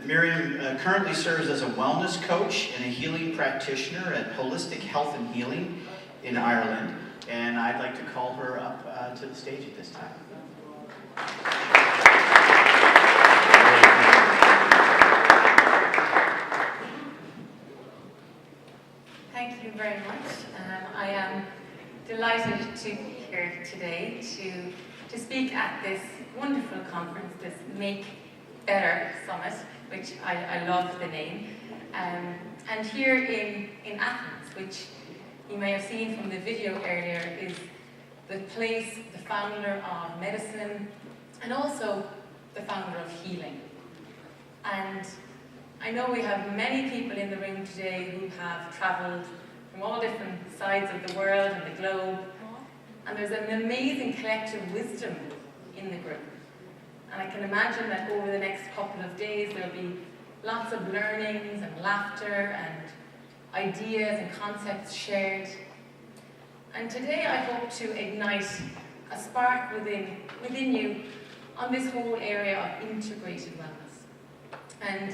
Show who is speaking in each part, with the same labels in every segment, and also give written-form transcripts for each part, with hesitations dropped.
Speaker 1: Miriam currently serves as a wellness coach and a healing practitioner at Holistic Health and Healing in Ireland, and I'd like to call her up to the stage at this time.
Speaker 2: Thank you very much. I am delighted to be here today to speak at this wonderful conference, this Make Better Summit, which I love the name, and here in Athens, which you may have seen from the video earlier, is the place, the founder of medicine, and also the founder of healing. And I know we have many people in the room today who have travelled from all different sides of the world and the globe, and there's an amazing collective wisdom in the group. And I can imagine that over the next couple of days there'll be lots of learnings and laughter and ideas and concepts shared. And today I hope to ignite a spark within you on this whole area of integrated wellness. And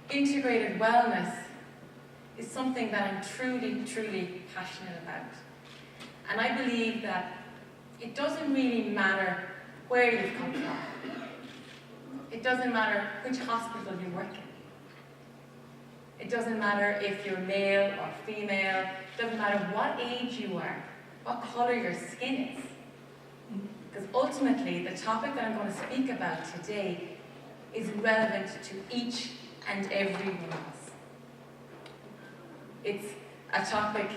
Speaker 2: integrated wellness is something that I'm truly, truly passionate about. And I believe that it doesn't really matter where you've come from. It doesn't matter which hospital you work in. It doesn't matter if you're male or female. It doesn't matter what age you are, what colour your skin is. Because ultimately, the topic that I'm going to speak about today is relevant to each and every one of us. It's a topic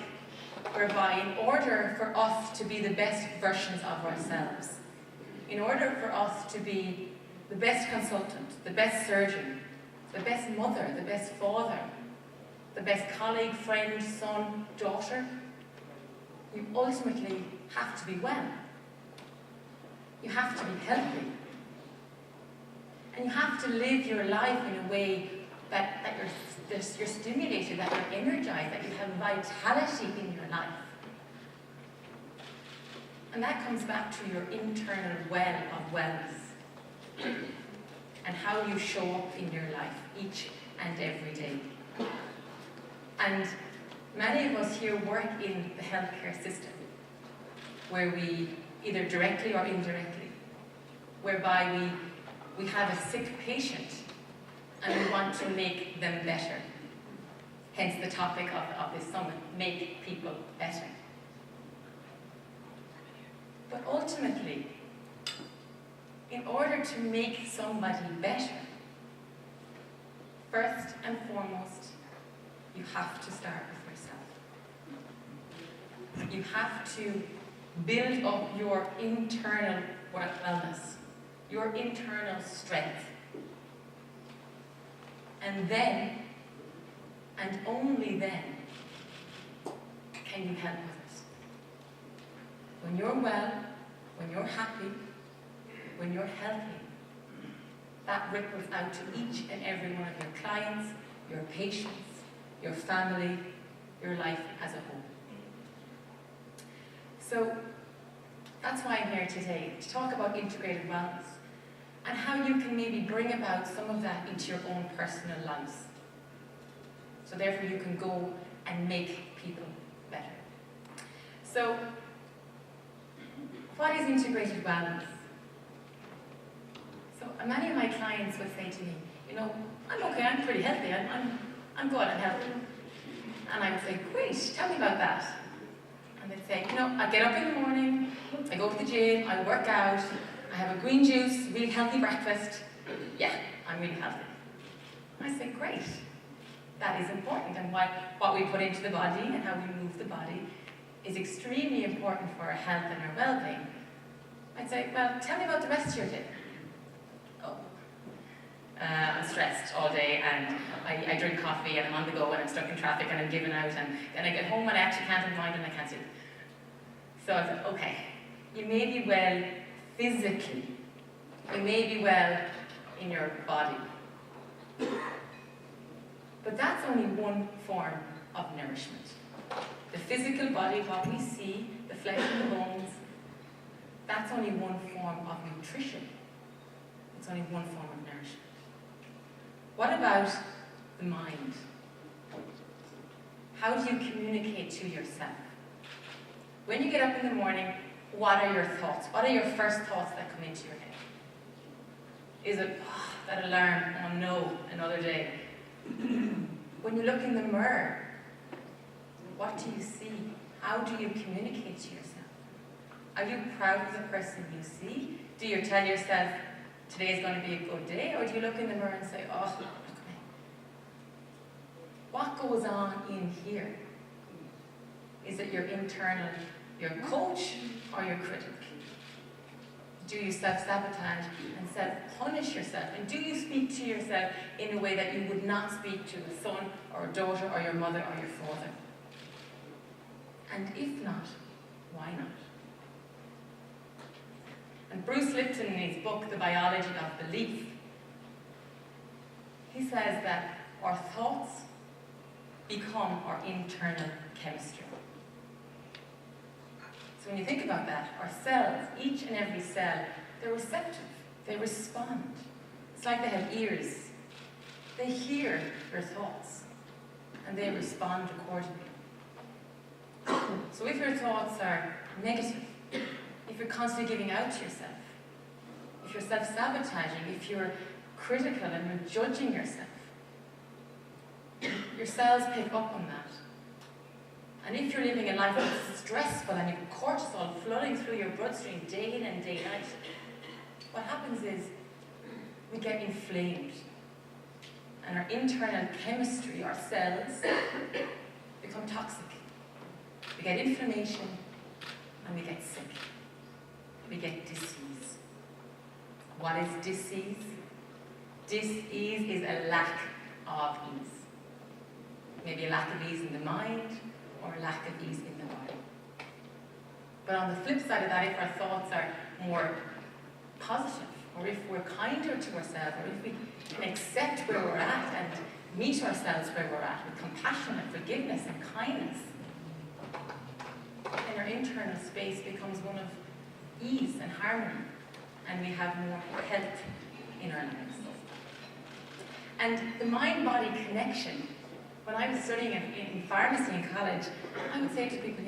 Speaker 2: whereby in order for us to be the best versions of ourselves, in order for us to be the best consultant, the best surgeon, the best mother, the best father, the best colleague, friend, son, daughter, you ultimately have to be well. You have to be healthy. And you have to live your life in a way that you're stimulated, that you're energized, that you have vitality in your life. And that comes back to your internal well of wellness and how you show up in your life each and every day. And many of us here work in the healthcare system, where we, either directly or indirectly, whereby we have a sick patient and we want to make them better. Hence the topic of this summit, make people better. But ultimately, in order to make somebody better, first and foremost, you have to start with yourself. You have to build up your internal wellness, your internal strength. And then, and only then, can you help others. When you're well, when you're happy, when you're healthy, that ripples out to each and every one of your clients, your patients, your family, your life as a whole. So that's why I'm here today, to talk about integrated wellness and how you can maybe bring about some of that into your own personal lives. So therefore you can go and make people better. So, what is integrated wellness? So many of my clients would say to me, you know, I'm okay, I'm pretty healthy, I'm good, I'm healthy. And I would say, great, tell me about that. And they'd say, you know, I get up in the morning, I go to the gym, I work out, I have a green juice, really healthy breakfast. Yeah, I'm really healthy. And I say, great. That is important, and what we put into the body and how we move the body is extremely important for our health and our well-being. I'd say, well, tell me about the rest of your day. Oh, I'm stressed all day, and I drink coffee, and I'm on the go, and I'm stuck in traffic, and I'm giving out, and then I get home and I actually can't unwind and I can't sleep. So I said, okay, you may be well physically, you may be well in your body, but that's only one form of nourishment. The physical body, what we see, the flesh and the bones, that's only one form of nutrition. It's only one form of nourishment. What about the mind? How do you communicate to yourself? When you get up in the morning, what are your thoughts? What are your first thoughts that come into your head? Is it, oh, that alarm, oh no, another day? When you look in the mirror, what do you see? How do you communicate to yourself? Are you proud of the person you see? Do you tell yourself, today is going to be a good day? Or do you look in the mirror and say, oh, look at me? What goes on in here? Is it your internal, your coach, or your critic? Do you self-sabotage and self-punish yourself? And do you speak to yourself in a way that you would not speak to a son or a daughter or your mother or your father? And if not, why not? And Bruce Lipton, in his book, The Biology of Belief, he says that our thoughts become our internal chemistry. So when you think about that, our cells, each and every cell, they're receptive. They respond. It's like they have ears. They hear your thoughts, and they respond accordingly. So if your thoughts are negative, if you're constantly giving out to yourself, if you're self-sabotaging, if you're critical and you're judging yourself, your cells pick up on that. And if you're living a life that's stressful and you've cortisol flooding through your bloodstream day in and day out, what happens is we get inflamed. And our internal chemistry, our cells, become toxic. We get inflammation and we get sick. We get disease. What is disease? Disease is a lack of ease. Maybe a lack of ease in the mind, or a lack of ease in the body. But on the flip side of that, if our thoughts are more positive, or if we're kinder to ourselves, or if we can accept where we're at and meet ourselves where we're at with compassion and forgiveness and kindness, then our internal space becomes one of ease and harmony, and we have more health in our lives. And the mind-body connection, when I was studying in pharmacy in college, I would say to people,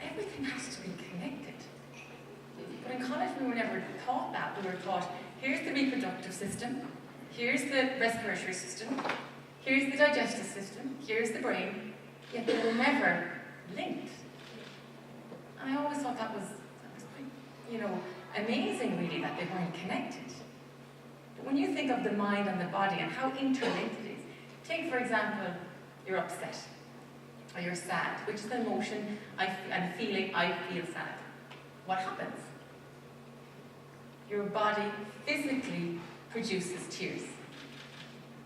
Speaker 2: everything has to be connected. But in college we were never taught that. We were taught, here's the reproductive system, here's the respiratory system, here's the digestive system, here's the brain, yet they were never linked. And I always thought that was quite, amazing really that they weren't connected. But when you think of the mind and the body and how interlinked it is, take, for example, you're upset, or you're sad, which is an emotion and feeling, I feel sad. What happens? Your body physically produces tears.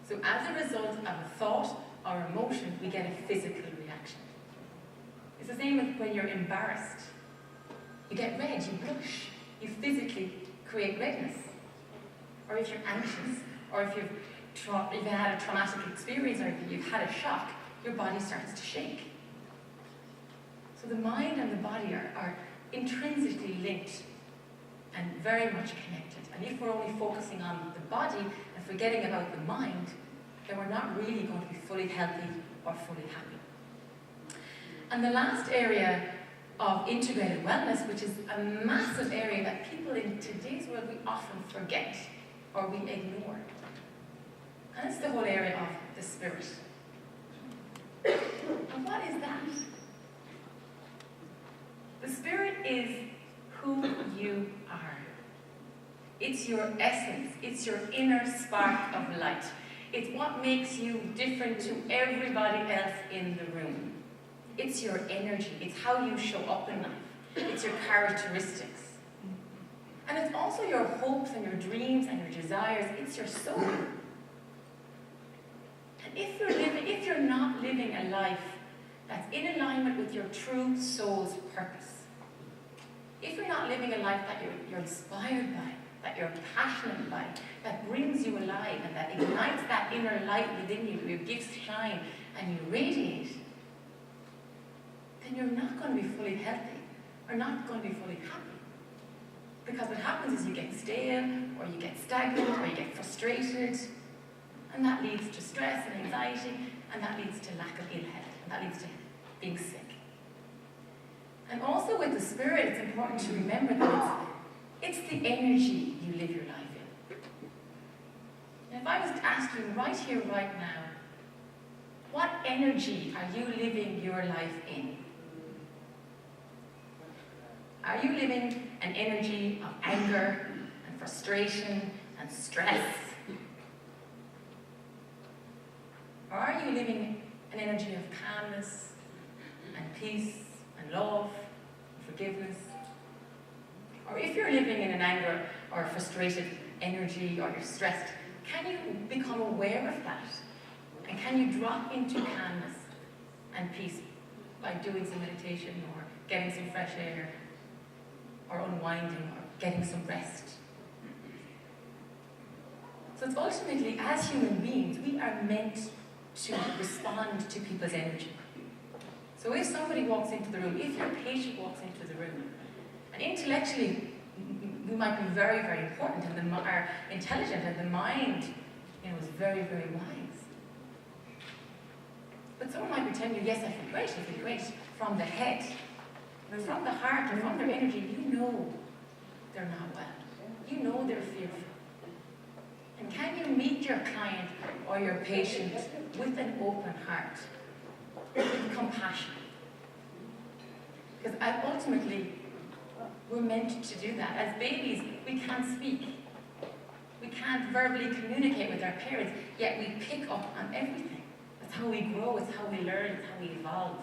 Speaker 2: So as a result of a thought or emotion, we get a physical reaction. It's the same with when you're embarrassed. You get red, you blush, you physically create redness. Or if you're anxious, or if you've had a traumatic experience, or if you've had a shock, your body starts to shake. So the mind and the body are intrinsically linked and very much connected. And if we're only focusing on the body and forgetting about the mind, then we're not really going to be fully healthy or fully happy. And the last area of integrated wellness, which is a massive area that people in today's world we often forget or we ignore. And it's the whole area of the spirit. And what is that? The spirit is who you are. It's your essence. It's your inner spark of light. It's what makes you different to everybody else in the room. It's your energy. It's how you show up in life. It's your characteristics. And it's also your hopes and your dreams and your desires. It's your soul. And if you're not living a life that's in alignment with your true soul's purpose, if you're not living a life that you're inspired by, that you're passionate by, that brings you alive and that ignites that inner light within you, your gifts shine and you radiate, then you're not going to be fully healthy or not going to be fully happy. Because what happens is you get stale, or you get stagnant, or you get frustrated, and that leads to stress and anxiety, and that leads to lack of ill health, and that leads to being sick. And also with the spirit, it's important to remember that it's the energy you live your life in. And if I was to ask you right here, right now, what energy are you living your life in? Are you living an energy of anger and frustration and stress? Or are you living an energy of calmness and peace and love and forgiveness? Or if you're living in an anger or a frustrated energy or you're stressed, can you become aware of that? And can you drop into calmness and peace by doing some meditation or getting some fresh air or unwinding or getting some rest? So it's ultimately, as human beings, we are meant to respond to people's energy. So if somebody walks into the room, if your patient walks into the room, and intellectually we might be very, very important and are intelligent and the mind, is very, very wise. But someone might be telling you, yes, I feel great, from the head. But from the heart or from their energy, you know they're not well. You know they're fearful. And can you meet your client or your patient with an open heart, with compassion? Because ultimately, we're meant to do that. As babies, we can't speak. We can't verbally communicate with our parents, yet we pick up on everything. That's how we grow, it's how we learn, it's how we evolve.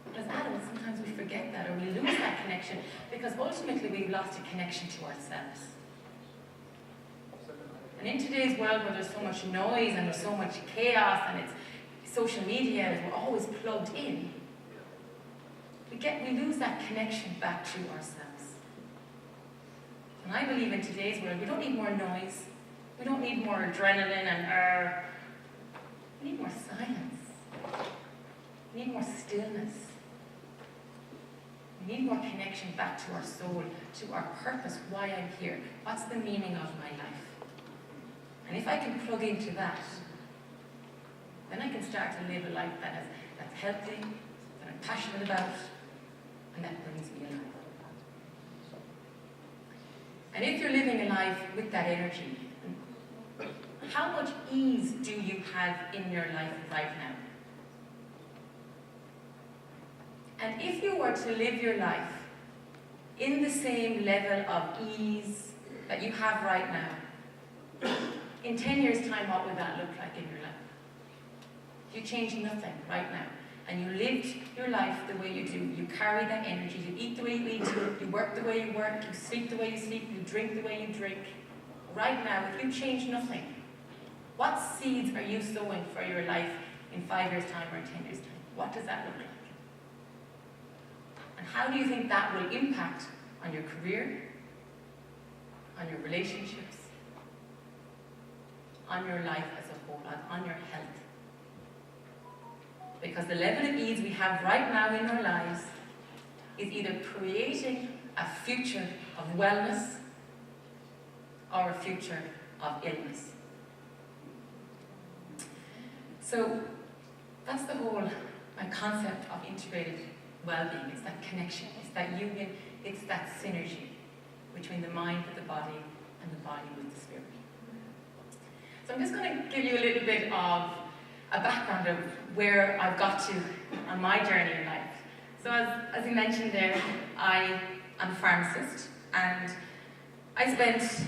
Speaker 2: But as adults, sometimes we forget that or we lose that connection because ultimately we've lost a connection to ourselves. And in today's world where there's so much noise and there's so much chaos and it's social media and we're always plugged in, we lose that connection back to ourselves. And I believe in today's world, we don't need more noise. We don't need more adrenaline and we need more silence. We need more stillness. We need more connection back to our soul, to our purpose, why I'm here. What's the meaning of my life? And if I can plug into that, then I can start to live a life that's healthy, that I'm passionate about, and that brings me alive. And if you're living a life with that energy, how much ease do you have in your life right now? And if you were to live your life in the same level of ease that you have right now, in 10 years' time, what would that look like in your life? You change nothing right now, and you lived your life the way you do. You carry that energy. You eat the way you eat. You work the way you work. You sleep the way you sleep. You drink the way you drink. Right now, if you change nothing, what seeds are you sowing for your life in 5 years' time or in 10 years' time? What does that look like? And how do you think that will impact on your career, on your relationships, on your life as a whole, on your health? Because the level of ease we have right now in our lives is either creating a future of wellness or a future of illness. So that's the whole my concept of integrated well-being. It's that connection, it's that union, it's that synergy between the mind with the body and the body with the spirit. So I'm just going to give you a little bit of a background of where I've got to on my journey in life. So as we mentioned there, I am a pharmacist, and I spent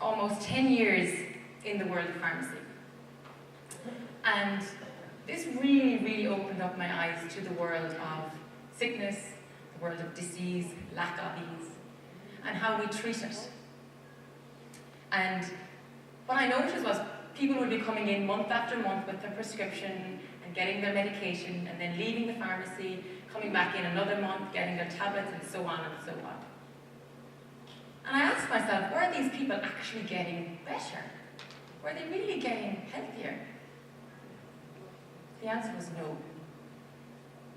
Speaker 2: almost 10 years in the world of pharmacy. And this really, really opened up my eyes to the world of sickness, the world of disease, lack of ease, and how we treat it. And what I noticed was people would be coming in month after month with their prescription and getting their medication and then leaving the pharmacy, coming back in another month, getting their tablets and so on and so on. And I asked myself, were these people actually getting better? Were they really getting healthier? The answer was no.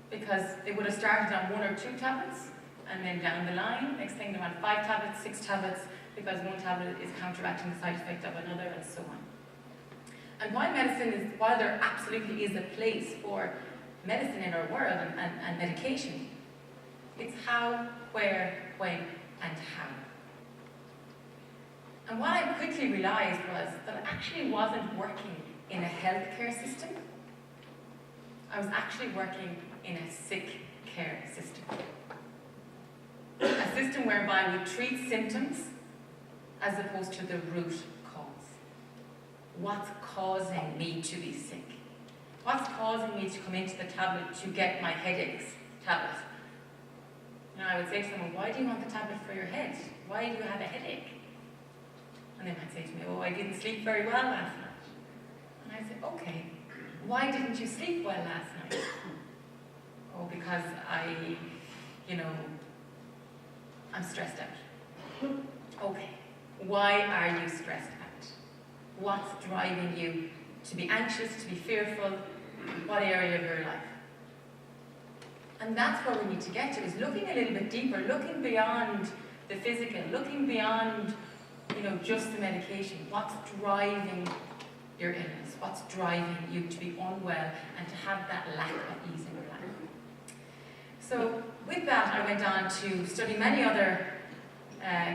Speaker 2: Because they would have started on 1 or 2 tablets, And then down the line, next thing they're on 5 tablets, 6 tablets, because one tablet is counteracting the side effect of another, and so on. And while there absolutely is a place for medicine in our world and medication, it's how, where, when, and how. And what I quickly realized was that I actually wasn't working in a healthcare system. I was actually working in a sick care system. A system whereby we treat symptoms as opposed to the root cause. What's causing me to be sick? What's causing me to come into the tablet to get my headaches tablet? And I would say to someone, why do you want the tablet for your head? Why do you have a headache? And they might say to me, oh, I didn't sleep very well last night. And I say, okay, why didn't you sleep well last night? Oh, because I'm stressed out. Okay, why are you stressed out? What's driving you to be anxious, to be fearful? What area of your life? And that's where we need to get to, is looking a little bit deeper, looking beyond the physical, looking beyond, just the medication. What's driving your illness? What's driving you to be unwell and to have that lack of ease in your life? So with that, I went on to study many other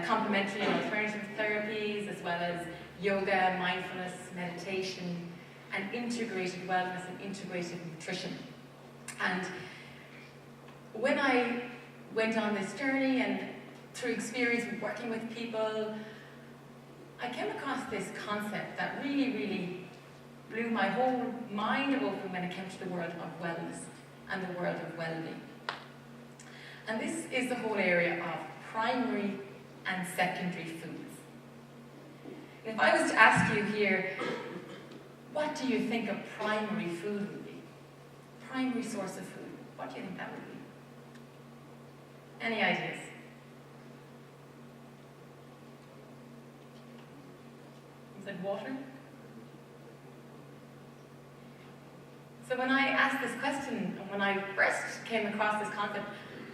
Speaker 2: complementary and alternative therapies, as well as yoga, mindfulness, meditation, and integrated wellness and integrated nutrition. And when I went on this journey and through experience with working with people, I came across this concept that really, really blew my whole mind open when it came to the world of wellness and the world of well-being. And this is the whole area of primary and secondary foods. If I was to ask you here, what do you think a primary food would be? Primary source of food. What do you think that would be? Any ideas? Is it water? So when I asked this question, and when I first came across this concept,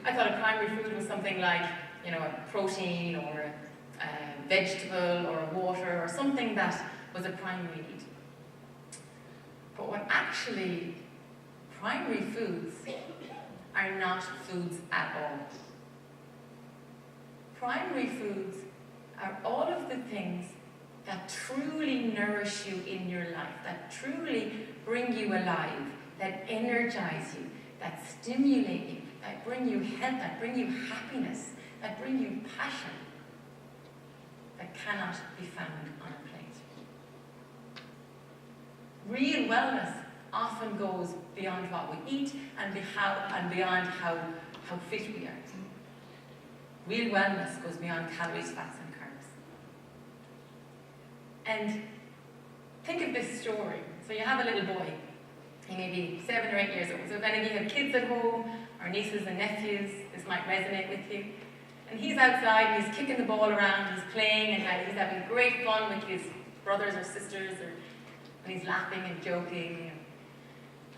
Speaker 2: I thought a primary food was something like, a protein or a vegetable or a water or something that was a primary need. But what actually primary foods are not foods at all. Primary foods are all of the things that truly nourish you in your life, that truly bring you alive, that energize you, that stimulate you, that bring you health, that bring you happiness, that bring you passion, that cannot be found on a plate. Real wellness often goes beyond what we eat and beyond how fit we are. Real wellness goes beyond calories, fats, and carbs. And think of this story. So you have a little boy. He may be 7 or 8 years old. So if any of you have kids at home, or nieces and nephews, this might resonate with you. And he's outside, and he's kicking the ball around, he's playing, and he's having great fun with his brothers or sisters, and he's laughing and joking.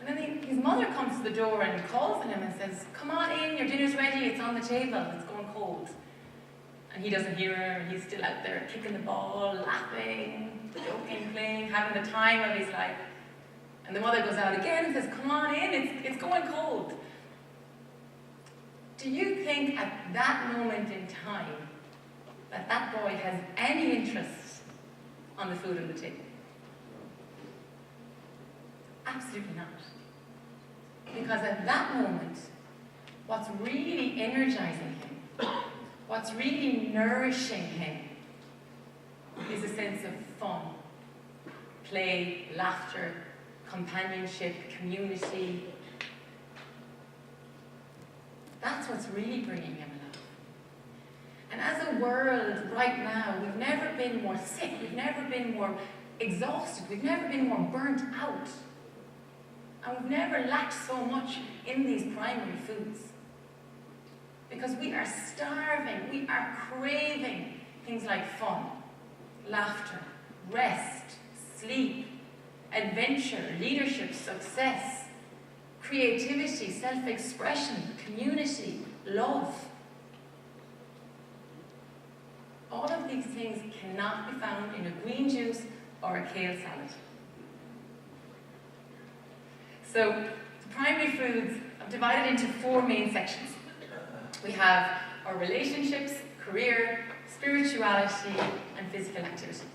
Speaker 2: And then his mother comes to the door and calls on him and says, "Come on in, your dinner's ready, it's on the table, it's going cold." And he doesn't hear her, and he's still out there kicking the ball, laughing, joking, playing, having the time of his life. And the mother goes out again and says, "Come on in, it's going cold." Do you think at that moment in time that boy has any interest on the food on the table? Absolutely not. Because at that moment, what's really energizing him, what's really nourishing him, is a sense of fun, play, laughter, companionship, community. That's what's really bringing him alive. And as a world right now, we've never been more sick, we've never been more exhausted, we've never been more burnt out. And we've never lacked so much in these primary foods. Because we are starving, we are craving things like fun, laughter, rest, sleep, adventure, leadership, success, creativity, self-expression, community, love, of these things cannot be found in a green juice or a kale salad. So, the primary foods are divided into 4 main sections. We have our relationships, career, spirituality, and physical activity.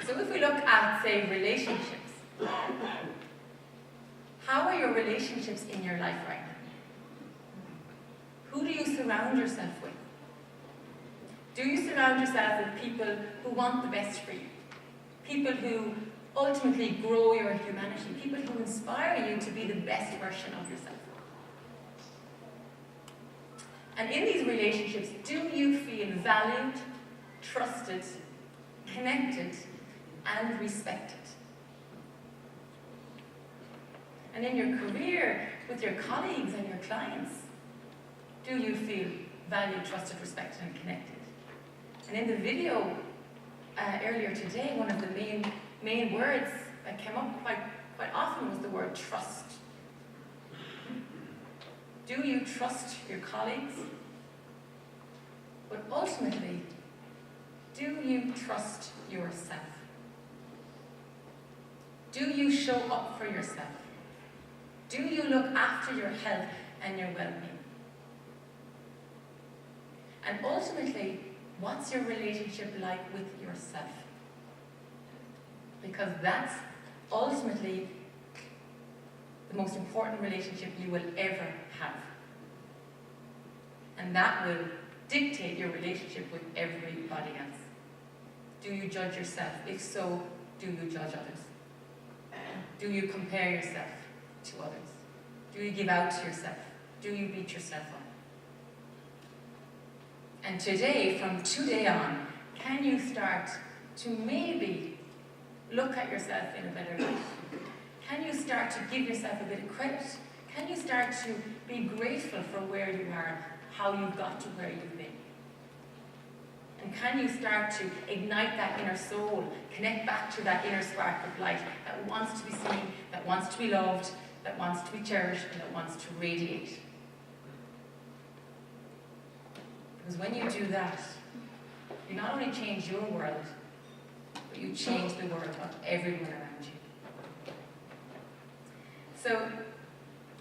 Speaker 2: So if we look at, say, relationships, how are your relationships in your life right now? Who do you surround yourself with? Do you surround yourself with people who want the best for you? People who ultimately grow your humanity? People who inspire you to be the best version of yourself? And in these relationships, do you feel valued, trusted, connected, and respected? And in your career, with your colleagues and your clients, do you feel valued, trusted, respected, and connected? And in the video earlier today, one of the main words that came up quite often was the word trust. Do you trust your colleagues? But ultimately, do you trust yourself? Do you show up for yourself? Do you look after your health and your well-being? And ultimately, what's your relationship like with yourself? Because that's ultimately the most important relationship you will ever have. And that will dictate your relationship with everybody else. Do you judge yourself? If so, do you judge others? Do you compare yourself to others? Do you give out to yourself? Do you beat yourself up? And today, from today on, can you start to maybe look at yourself in a better light? Can you start to give yourself a bit of credit? Can you start to be grateful for where you are, how you've got to where you've been? And can you start to ignite that inner soul, connect back to that inner spark of light that wants to be seen, that wants to be loved, that wants to be cherished, and that wants to radiate? Because when you do that, you not only change your world, but you change the world of everyone around you. So,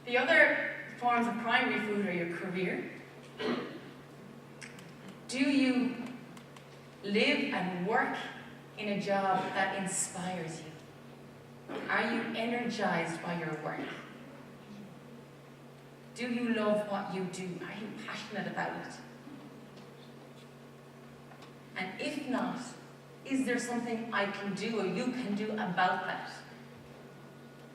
Speaker 2: the other forms of primary food are your career. Do you live and work in a job that inspires you? Are you energized by your work? Do you love what you do? Are you passionate about it? And if not, is there something I can do or you can do about that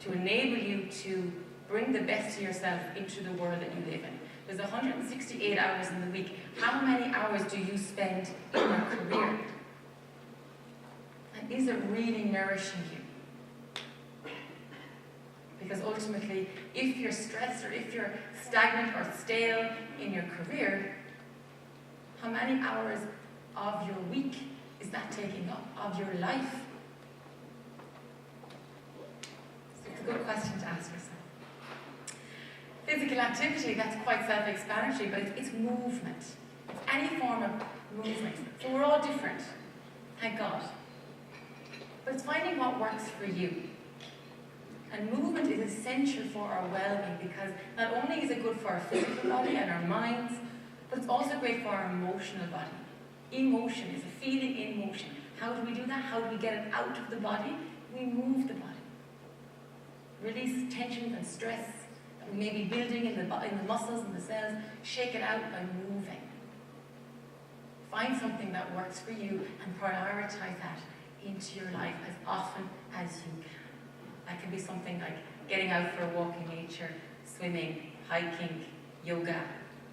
Speaker 2: to enable you to bring the best of yourself into the world that you live in? There's 168 hours in the week. How many hours do you spend in your career? And is it really nourishing you? Because ultimately, if you're stressed or if you're stagnant or stale in your career, how many hours of your week is that taking up, of your life? So it's a good question to ask yourself. Physical activity, that's quite self-explanatory, but it's movement. It's any form of movement. So we're all different, thank God. But it's finding what works for you. And movement is essential for our well-being because not only is it good for our physical body and our minds, but it's also great for our emotional body. Emotion is a feeling in motion. How do we do that? How do we get it out of the body? We move the body. Release tensions and stress that we may be building in the muscles and the cells. Shake it out by moving. Find something that works for you and prioritize that into your life as often as you can. That can be something like getting out for a walk in nature, swimming, hiking, yoga.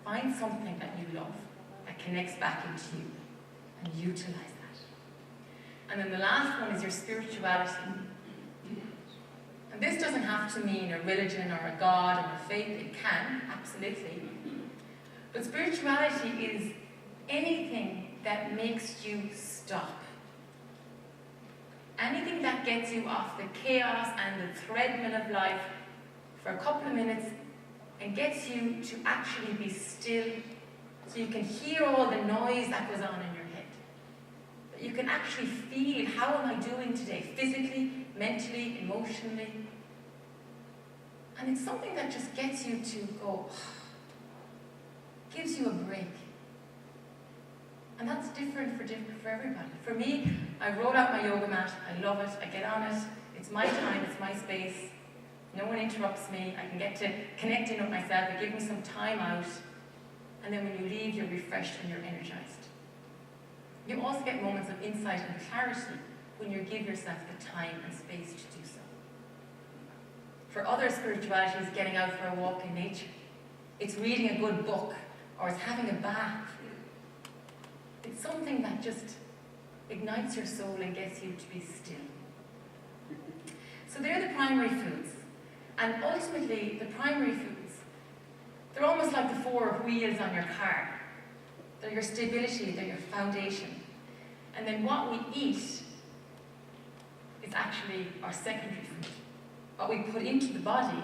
Speaker 2: Find something that you love, that connects back into you, and utilize that. And then the last one is your spirituality. And this doesn't have to mean a religion or a god or a faith. It can, absolutely. But spirituality is anything that makes you stop. Anything that gets you off the chaos and the treadmill of life for a couple of minutes and gets you to actually be still so you can hear all the noise that goes on in your head. that you can actually feel, how am I doing today? Physically, mentally, emotionally. And it's something that just gets you to go, gives you a break. And that's different for everybody. For me, I roll out my yoga mat, I love it, I get on it, it's my time, it's my space, no one interrupts me, I can get to connect in with myself, it gives me some time out, and then when you leave, you're refreshed and you're energized. You also get moments of insight and clarity when you give yourself the time and space to do so. For other spiritualities, getting out for a walk in nature, it's reading a good book, or it's having a bath. It's something that just ignites your soul and gets you to be still. So they're the primary foods. And ultimately, the primary foods, they're almost like the four wheels on your car. They're your stability, they're your foundation. And then what we eat is actually our secondary food. What we put into the body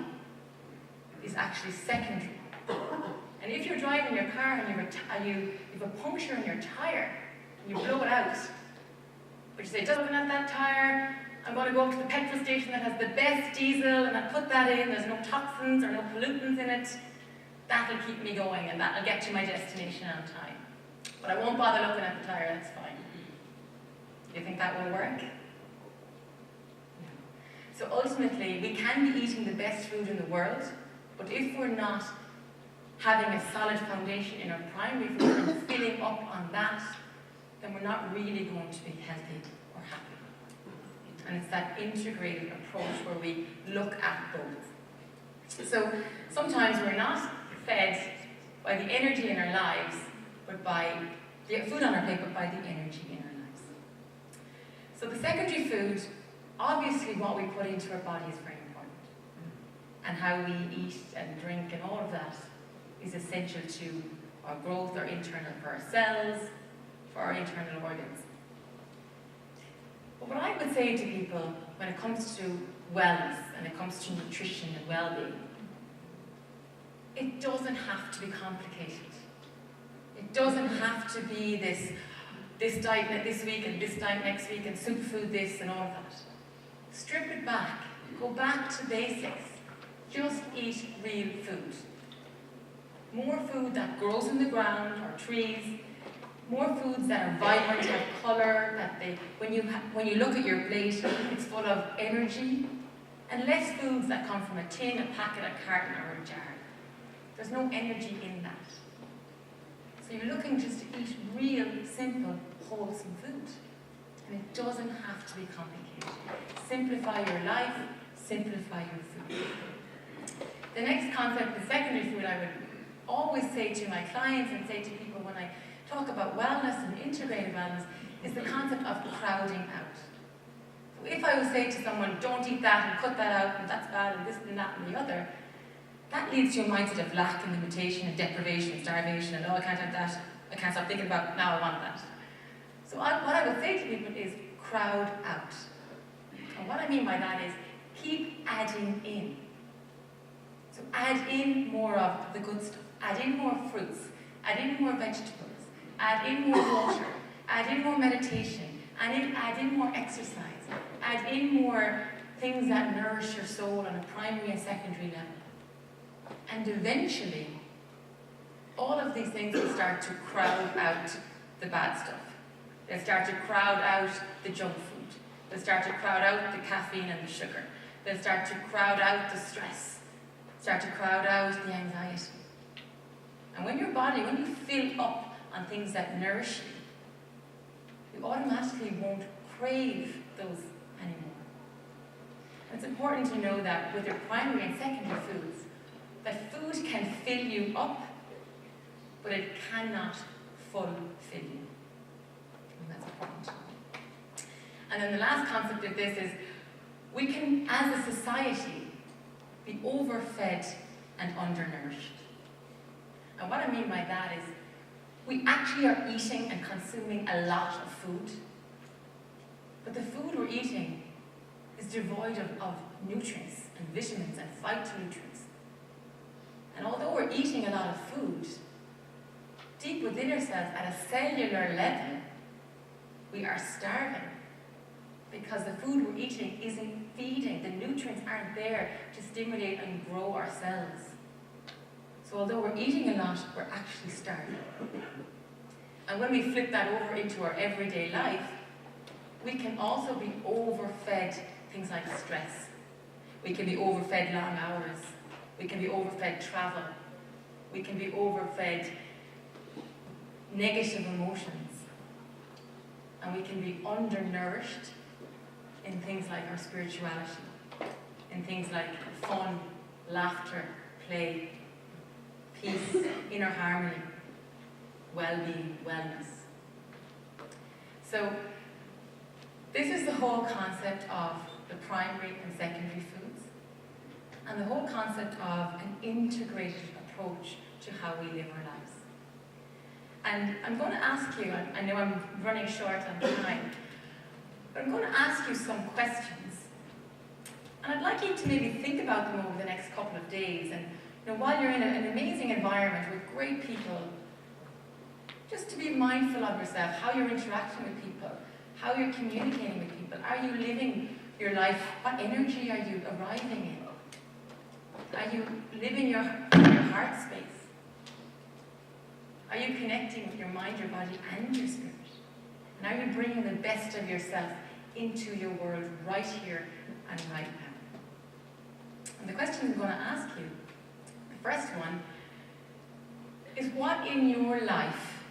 Speaker 2: is actually secondary. And if you're driving your car and you have a puncture in your tire, and you blow it out, but you say, looking at that tire, I'm going to go up to the petrol station that has the best diesel, and I put that in, there's no toxins or no pollutants in it, that'll keep me going, and that'll get to my destination on time. But I won't bother looking at the tire, that's fine. Do you think that will work? No. So ultimately, we can be eating the best food in the world, but if we're not having a solid foundation in our primary food and filling up on that, then we're not really going to be healthy or happy. And it's that integrated approach where we look at both. So sometimes we're not fed by the energy in our lives, but by the food on our plate, but by the energy in our lives. So the secondary food, obviously what we put into our body is very important. And how we eat and drink and all of that is essential to our growth, our internal, for our cells, for our internal organs. But what I would say to people when it comes to wellness and it comes to nutrition and well-being, it doesn't have to be complicated. It doesn't have to be this diet this week and this diet next week and superfood this and all of that. Strip it back. Go back to basics. Just eat real food. More food that grows in the ground or trees. More foods that are vibrant, have colour, that when you look at your plate, it's full of energy. And less foods that come from a tin, a packet, a carton, or a jar. There's no energy in that. So you're looking just to eat real, simple, wholesome food. And it doesn't have to be complicated. Simplify your life, simplify your food. The next concept, the secondary food, I would always say to my clients and say to people when I talk about wellness and integrated wellness, is the concept of crowding out. So if I would say to someone, don't eat that and cut that out and that's bad and this and that and the other, that leads to a mindset of lack and limitation and deprivation and starvation and, oh, I can't have that, I can't stop thinking about, now I want that. So what I would say to people is crowd out. And what I mean by that is keep adding in. So add in more of the good stuff, add in more fruits, add in more vegetables, add in more water, add in more meditation, add in more exercise, add in more things that nourish your soul on a primary and secondary level. And eventually, all of these things will start to crowd out the bad stuff. They'll start to crowd out the junk food. They'll start to crowd out the caffeine and the sugar. They'll start to crowd out the stress. Start to crowd out the anxiety. And when your body, when you fill up on things that nourish you, you automatically won't crave those anymore. And it's important to know that with your primary and secondary foods, that food can fill you up, but it cannot fulfill you. And that's important. And then the last concept of this is, we can, as a society, be overfed and undernourished. And what I mean by that is, we actually are eating and consuming a lot of food, but the food we're eating is devoid of nutrients and vitamins and phytonutrients. And although we're eating a lot of food, deep within ourselves, at a cellular level, We are starving because the food we're eating isn't feeding. The nutrients aren't there to stimulate and grow our cells. So although we're eating a lot, we're actually starving. And when we flip that over into our everyday life, we can also be overfed things like stress. We can be overfed long hours. We can be overfed travel. We can be overfed negative emotions. And we can be undernourished in things like our spirituality, in things like fun, laughter, play, peace, inner harmony, well-being, wellness. So this is the whole concept of the primary and secondary foods, and the whole concept of an integrated approach to how we live our lives. And I'm going to ask you, I know I'm running short on time, but I'm going to ask you some questions. And I'd like you to maybe think about them over the next couple of days. And while you're in an amazing environment with great people, just to be mindful of yourself, how you're interacting with people, how you're communicating with people. Are you living your life? What energy are you arriving in? Are you living your heart space? Are you connecting with your mind, your body, and your spirit? And are you bringing the best of yourself into your world right here and right now? And the question I'm going to ask you, the first one, is what in your life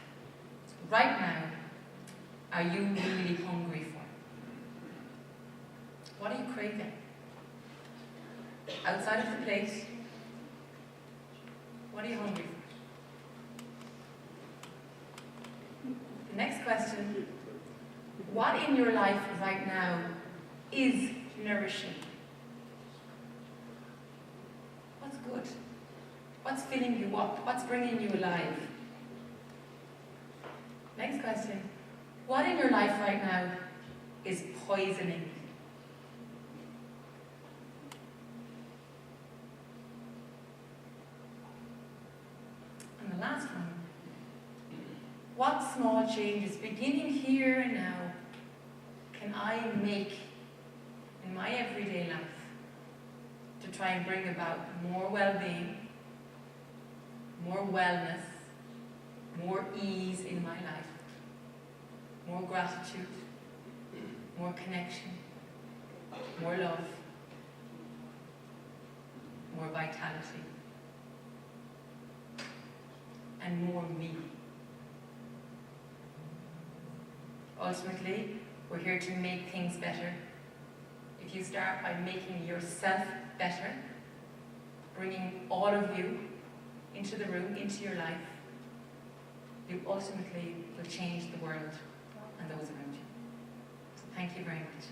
Speaker 2: right now are you really hungry for? What are you craving? Outside of the plate, what are you hungry for? The next question, what in your life right now is nourishing? What's good? What's filling you up? What's bringing you alive? Next question, what in your life right now is poisoning? And the last one, what small changes, beginning here and now, can I make in my everyday life to try and bring about more well-being, more wellness, more ease in my life, more gratitude, more connection, more love, more vitality, and more me. Ultimately, we're here to make things better. If you start by making yourself better, bringing all of you into the room, into your life, you ultimately will change the world and those around you. So thank you very much.